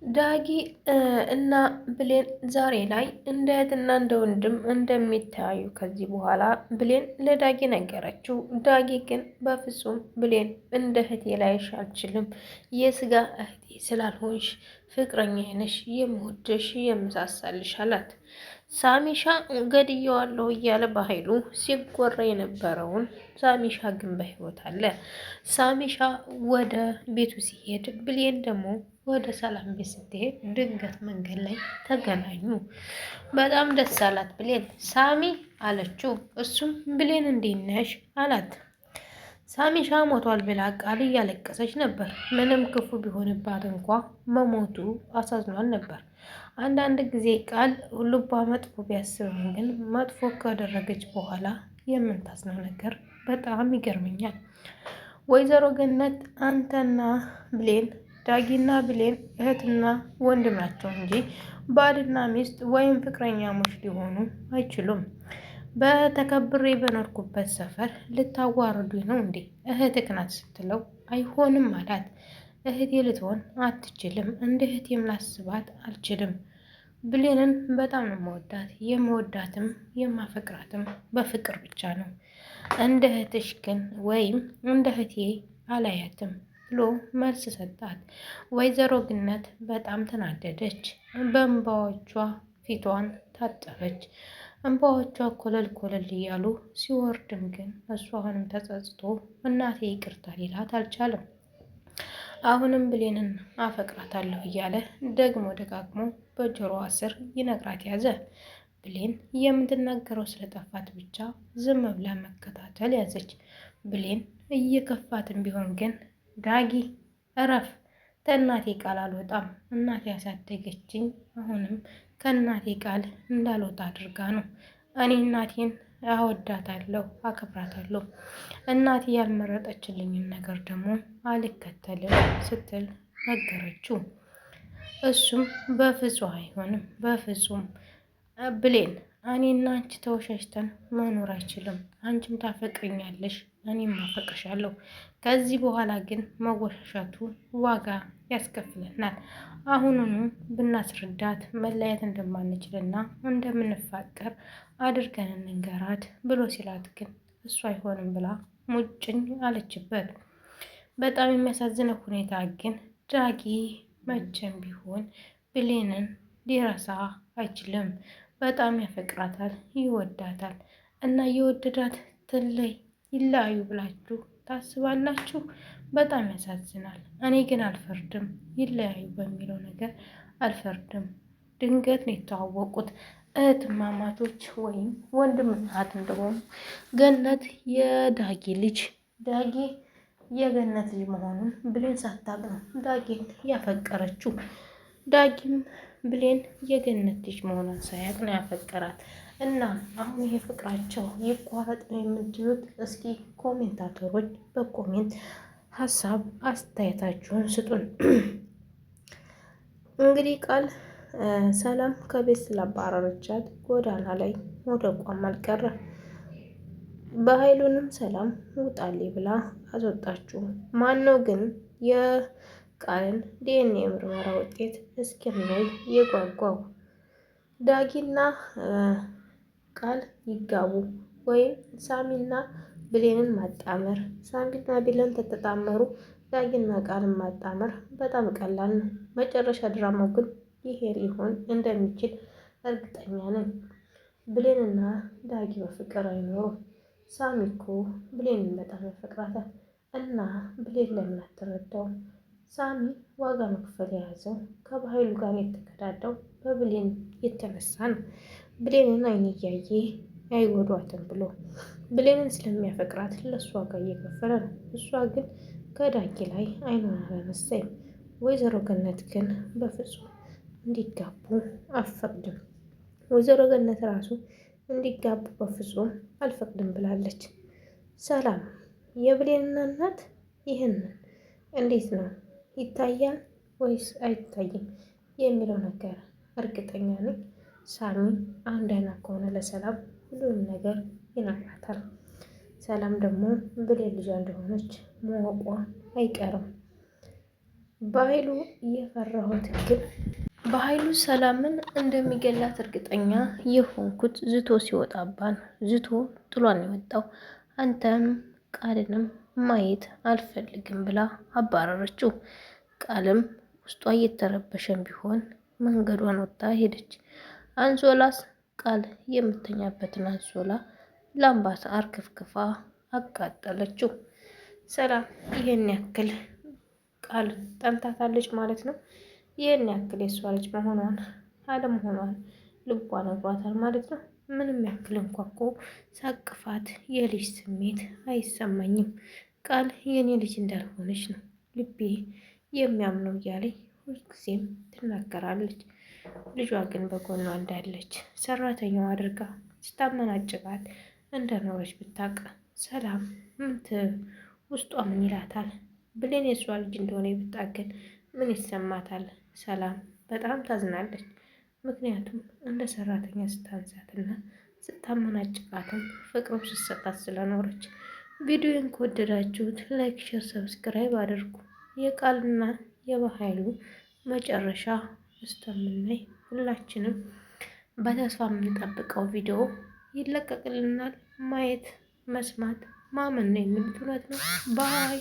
ዳጊ እና ብሌን ዛሬ ላይ እንደ እህትና እንደ ወንድም እንደሚተያዩ ከዚህ በኋላ ብሌን ለዳጊ ነገረችው። ዳጊ ግን በፍጹም ብሌን እንደ እህቴ ላይሽ አልችልም፣ የስጋ እህቴ ስላልሆንሽ ፍቅረኛዬ ነሽ፣ የምወድሽ የምሳሳልሽ አላት። ሳሚሻ ገድየዋለሁ እያለ በኃይሉ ሲጎራ የነበረውን ሳሚሻ ግን በህይወት አለ። ሳሚሻ ወደ ቤቱ ሲሄድ ብሌን ደግሞ ወደ ሰላም ቤት ስትሄድ ድንገት መንገድ ላይ ተገናኙ። በጣም ደስ አላት ብሌን። ሳሚ አለችው። እሱም ብሌን እንዴት ነሽ አላት። ሳሚሻ ሞቷል ብላ ቃል እያለቀሰች ነበር። ምንም ክፉ ቢሆንባት እንኳ መሞቱ አሳዝኗል ነበር። አንዳንድ ጊዜ ቃል ልቧ መጥፎ ቢያስብም ግን መጥፎ ካደረገች በኋላ የምታዝነው ነገር በጣም ይገርመኛል። ወይዘሮ ገነት አንተና ብሌን ዳጊና ብሌን እህትና ወንድም ናቸው እንጂ ባልና ሚስት ወይም ፍቅረኛሞች ሊሆኑ አይችሉም። በተከብሬ በኖርኩበት ሰፈር ልታዋርዱኝ ነው እንዴ? እህትህ ናት ስትለው አይሆንም አላት። እህቴ ልትሆን አትችልም፣ እንደ እህቴም ላስባት አልችልም። ብሌንን በጣም ነው የምወዳት። የምወዳትም የማፈቅራትም በፍቅር ብቻ ነው። እንደ እህትሽ ግን ወይም እንደ እህቴ አላያትም ብሎ መልስ ሰጣት። ወይዘሮ ግነት በጣም ተናደደች። በእንባዎቿ ፊቷን ታጠበች። እንባዎቿ ኮለል ኮለል እያሉ ሲወርድም ግን እሱ አሁንም ተጸጽቶ እናቴ ይቅርታ ሊላት አልቻለም። አሁንም ብሌንን አፈቅራታለሁ እያለ ደግሞ ደጋግሞ በጆሮዋ ስር ይነግራት ያዘ። ብሌን የምትናገረው ስለጠፋት ብቻ ዝም ብላ መከታተል ያዘች። ብሌን እየከፋትም ቢሆን ግን ዳጊ እረፍ፣ ከእናቴ ቃል አልወጣም፣ እናቴ ያሳደገችኝ አሁንም ከእናቴ ቃል እንዳልወጣ አድርጋ ነው። እኔ እናቴን አወዳታለሁ፣ አከብራታለሁ። እናቴ ያልመረጠችልኝን ነገር ደግሞ አልከተልም ስትል ነገረችው። እሱም በፍጹም አይሆንም፣ በፍጹም ብሌን እኔና አንቺ ተወሻሽተን መኖር አይችልም። አንቺም ታፈቅርኛለሽ፣ እኔም አፈቅርሻለሁ። ከዚህ በኋላ ግን መወሻሻቱ ዋጋ ያስከፍለናል። አሁኑኑ ብናስረዳት መለያየት እንደማንችልና እንደምንፋቀር አድርገን እንንገራት ብሎ ሲላት ግን እሱ አይሆንም ብላ ሙጭኝ አለችበት። በጣም የሚያሳዝነው ሁኔታ ግን ዳጊ መቼም ቢሆን ብሌንን ሊረሳ አይችልም። በጣም ያፈቅራታል፣ ይወዳታል እና የወደዳት ትለይ ይለያዩ ብላችሁ ታስባላችሁ? በጣም ያሳዝናል። እኔ ግን አልፈርድም፣ ይለያዩ በሚለው ነገር አልፈርድም። ድንገት ነው የተዋወቁት እህትማማቾች ወይም ወንድምና እህት እንደሆኑ። ገነት የዳጊ ልጅ ዳጊ የገነት ልጅ መሆኑን ብሌን ሳታውቅ ነው ዳጊን ያፈቀረችው። ዳጊም ብሌን የገነት ልጅ መሆኗን ሳያውቅ ነው ያፈቀራት። እና አሁን ይሄ ፍቅራቸው ይቋረጥ ነው የምትሉት? እስኪ ኮሜንታተሮች በኮሜንት ሀሳብ አስተያየታችሁን ስጡን። እንግዲህ ቃል ሰላም ከቤት ስላባረረቻት ጎዳና ላይ መውደቋም አልቀረ። በኃይሉንም ሰላም ውጣልኝ ብላ አስወጣችው። ማነው ግን የቃልን ዲኤንኤ ምርመራ ውጤት እስኪናይ የጓጓው? ዳጊና ቃል ይጋቡ ወይም ሳሚና ብሌንን ማጣመር። ሳሚና ብሌን ተጣመሩ ዳጊና ቃልን ማጣመር በጣም ቀላል ነው። መጨረሻ ድራማው ግን ይሄ ሊሆን እንደሚችል እርግጠኛ ነኝ። ብሌንና ዳጊ በፍቅር አይኖሩም። ሳሚ እኮ ብሌንን በጣም ያፈቅራታል እና ብሌን ለምን አትረዳውም? ሳሚ ዋጋ መክፈል የያዘው ከባህሉ ጋር የተከዳደው በብሌን የተነሳ ነው። ብሌንን አይን እያየ አይወዷትም ብሎ ብሌንን ስለሚያፈቅራት ለእሷ ጋር እየከፈለ ነው። እሷ ግን ከዳጊ ላይ አይኗን አላነሳይም። ወይዘሮ ገነት ግን በፍጹም እንዲጋቡ አልፈቅድም። ወይዘሮ ገነት ራሱ እንዲጋቡ በፍጹም አልፈቅድም ብላለች። ሰላም የብሌንና እናት ይህንን እንዴት ነው ይታያል ወይስ አይታይም የሚለው ነገር እርግጠኛ ነኝ ሳሚ አንድ አይነት ከሆነ ለሰላም ሁሉንም ነገር ይነግራታል። ሰላም ደግሞ ብሌን ልጇ እንደሆነች ማወቋ አይቀርም። በኃይሉ እየፈራሁት ግን በኃይሉ ሰላምን እንደሚገላት እርግጠኛ የሆንኩት ዝቶ ሲወጣባን ዝቶ ጥሏን የወጣው አንተም ቃልንም ማየት አልፈልግም ብላ አባረረችው። ቃልም ውስጧ እየተረበሸን ቢሆን መንገዷን ወጣ ሄደች። አንሶላስ ቃል የምተኛበትን አንሶላ ላምባት አርክፍክፋ አቃጠለችው። ሰላም ይህን ያክል ቃል ጠልታታለች ማለት ነው። ይህን ያክል የሷ ልጅ መሆኗን አለመሆኗን ልቧ ነግሯታል ማለት ነው። ምንም ያክል እንኳ እኮ ሳቅፋት የልጅ ስሜት አይሰማኝም፣ ቃል የኔ ልጅ እንዳልሆነች ነው ልቤ የሚያምነው እያለኝ ሁልጊዜም ትናገራለች። ልጇ ግን በጎኗ እንዳለች ሰራተኛዋ አድርጋ ስታመናጭቃት እንደኖረች ብታቅ ሰላም ውስጧ ምን ይላታል? ብሌን የሷ ልጅ እንደሆነ ብታገን ምን ይሰማታል? ሰላም በጣም ታዝናለች። ምክንያቱም እንደ ሰራተኛ ስታንሳትና ስታመናጭቃትም ፍቅሩም ስትሰጣት ስለኖረች። ቪዲዮን ከወደዳችሁት ላይክ፣ ሼር፣ ሰብስክራይብ አድርጉ። የቃልና የበኃይሉ መጨረሻ እስከምናይ ሁላችንም በተስፋ የምንጠብቀው ቪዲዮ ይለቀቅልናል። ማየት መስማት ማመን ነው የሚሉት እውነት ነው። ባይ